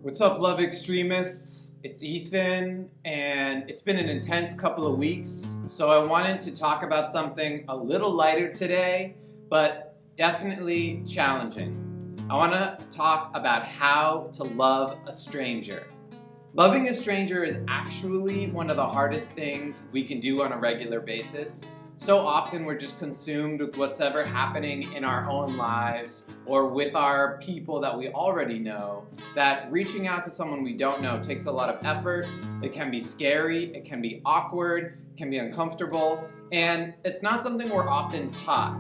What's up, love extremists? It's Ethan, and it's been an intense couple of weeks, so I wanted to talk about something a little lighter today, but definitely challenging. I want to talk about how to love a stranger. Loving a stranger is actually one of the hardest things we can do on a regular basis. So often we're just consumed with what's ever happening in our own lives or with our people that we already know, that reaching out to someone we don't know takes a lot of effort. It can be scary, it can be awkward, it can be uncomfortable, and it's not something we're often taught.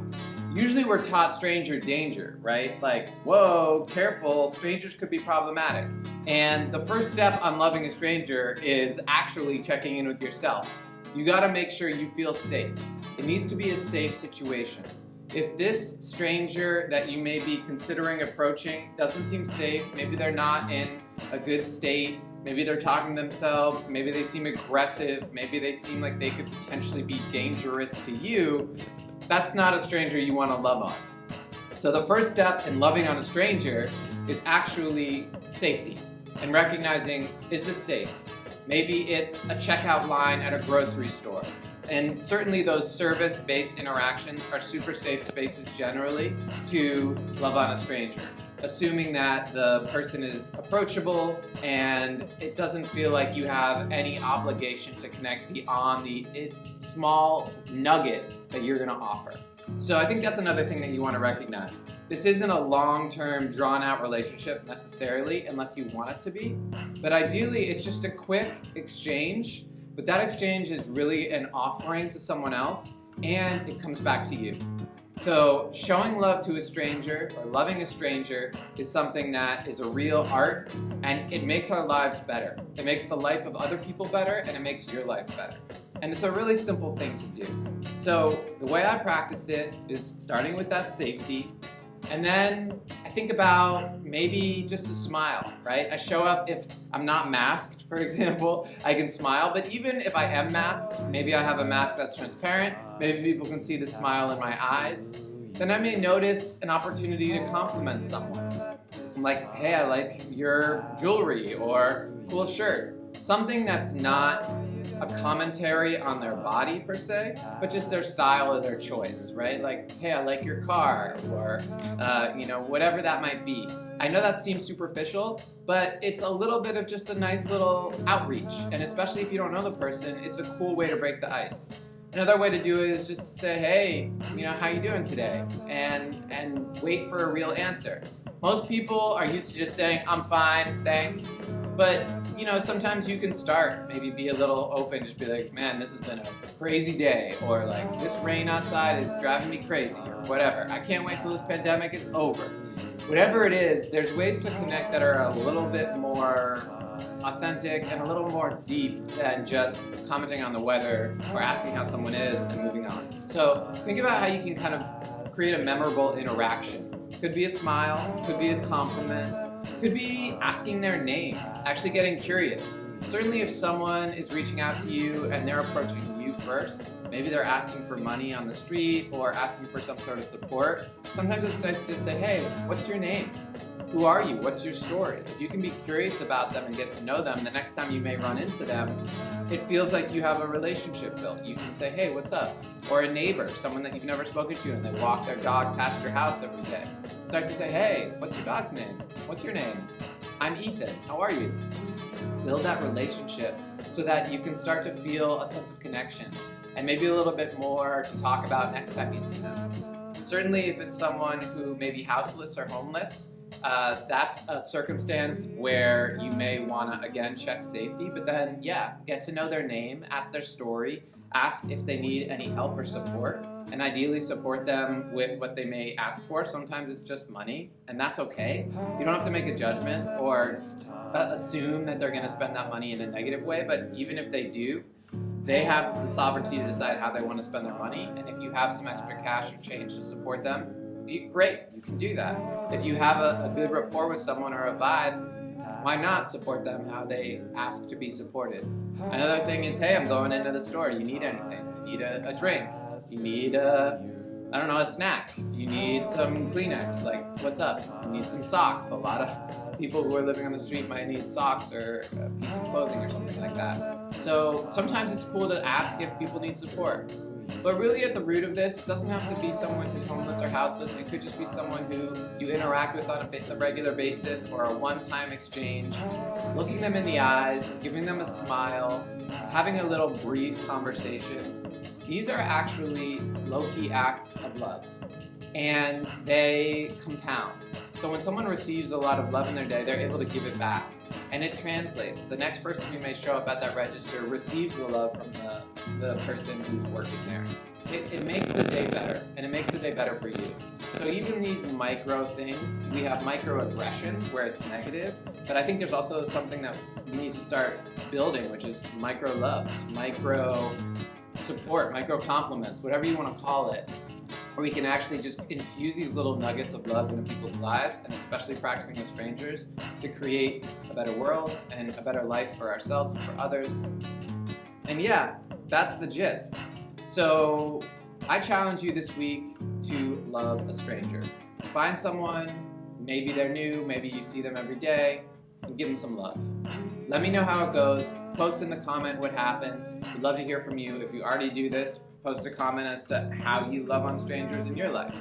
Usually we're taught stranger danger, right? Like, whoa, careful, strangers could be problematic. And the first step on loving a stranger is actually checking in with yourself. You gotta make sure you feel safe. It needs to be a safe situation. If this stranger that you may be considering approaching doesn't seem safe, maybe they're not in a good state, maybe they're talking to themselves, maybe they seem aggressive, maybe they seem like they could potentially be dangerous to you, that's not a stranger you wanna love on. So the first step in loving on a stranger is actually safety and recognizing, is this safe? Maybe it's a checkout line at a grocery store. And certainly those service-based interactions are super safe spaces generally to love on a stranger, assuming that the person is approachable and it doesn't feel like you have any obligation to connect beyond the small nugget that you're gonna offer. So I think that's another thing that you want to recognize. This isn't a long-term, drawn-out relationship necessarily, unless you want it to be. But ideally, it's just a quick exchange. But that exchange is really an offering to someone else, and it comes back to you. So showing love to a stranger or loving a stranger is something that is a real art, and it makes our lives better. It makes the life of other people better, and it makes your life better. And it's a really simple thing to do. So the way I practice it is starting with that safety, and then I think about maybe just a smile, right? I show up if I'm not masked, for example, I can smile, but even if I am masked, maybe I have a mask that's transparent, maybe people can see the smile in my eyes, then I may notice an opportunity to compliment someone. I'm like, hey, I like your jewelry or cool shirt. Something that's not a commentary on their body per se, but just their style or their choice, right? Like, hey, I like your car, or whatever that might be. I know that seems superficial, but it's a little bit of just a nice little outreach, and especially if you don't know the person, it's a cool way to break the ice. Another way to do it is just to say, hey, how you doing today? And wait for a real answer. Most people are used to just saying, I'm fine, thanks. But, sometimes you can start, maybe be a little open, just be like, man, this has been a crazy day, or like, this rain outside is driving me crazy, or whatever. I can't wait till this pandemic is over. Whatever it is, there's ways to connect that are a little bit more authentic and a little more deep than just commenting on the weather or asking how someone is and moving on. So think about how you can kind of create a memorable interaction. Could be a smile, could be a compliment, could be asking their name, actually getting curious. Certainly if someone is reaching out to you and they're approaching you first, maybe they're asking for money on the street or asking for some sort of support, sometimes it's nice to say, hey, what's your name? Who are you? What's your story? If you can be curious about them and get to know them, the next time you may run into them, it feels like you have a relationship built. You can say, hey, what's up? Or a neighbor, someone that you've never spoken to and they walk their dog past your house every day. Start to say, hey, what's your dog's name? What's your name? I'm Ethan. How are you? Build that relationship so that you can start to feel a sense of connection and maybe a little bit more to talk about next time you see them. Certainly if it's someone who may be houseless or homeless, that's a circumstance where you may want to, again, check safety, but then, get to know their name, ask their story, ask if they need any help or support, and ideally support them with what they may ask for. Sometimes it's just money, and that's okay. You don't have to make a judgment or assume that they're going to spend that money in a negative way, but even if they do, they have the sovereignty to decide how they want to spend their money, and if you have some extra cash or change to support them, great, you can do that. If you have a good rapport with someone or a vibe, why not support them how they ask to be supported? Another thing is, hey, I'm going into the store. You need anything? You need a drink? You need I don't know, a snack? Do you need some Kleenex? Like, what's up? You need some socks. A lot of people who are living on the street might need socks or a piece of clothing or something like that. So sometimes it's cool to ask if people need support. But really at the root of this, it doesn't have to be someone who's homeless or houseless. It could just be someone who you interact with on a regular basis or a one-time exchange. Looking them in the eyes, giving them a smile, having a little brief conversation. These are actually low-key acts of love, and they compound. So when someone receives a lot of love in their day, they're able to give it back, and it translates. The next person who may show up at that register receives the love from the person who's working there. It makes the day better, and it makes the day better for you. So even these micro things, we have microaggressions where it's negative, but I think there's also something that we need to start building, which is micro loves, micro support, micro compliments, whatever you want to call it, where we can actually just infuse these little nuggets of love into people's lives, and especially practicing with strangers, to create a better world and a better life for ourselves and for others. And yeah, that's the gist. So I challenge you this week to love a stranger. Find someone, maybe they're new, maybe you see them every day, and give them some love. Let me know how it goes. Post in the comment what happens. We'd love to hear from you. If you already do this, post a comment as to how you love on strangers in your life.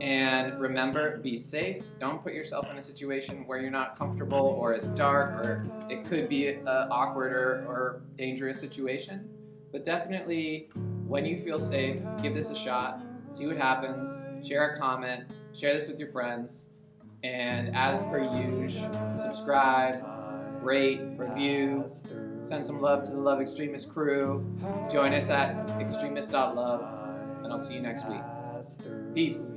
And remember, be safe. Don't put yourself in a situation where you're not comfortable, or it's dark, or it could be an awkward or dangerous situation. But definitely, when you feel safe, give this a shot. See what happens. Share a comment. Share this with your friends. And as per usual, subscribe, rate, review, send some love to the Love Extremist crew. Join us at extremist.love, and I'll see you next week. Peace.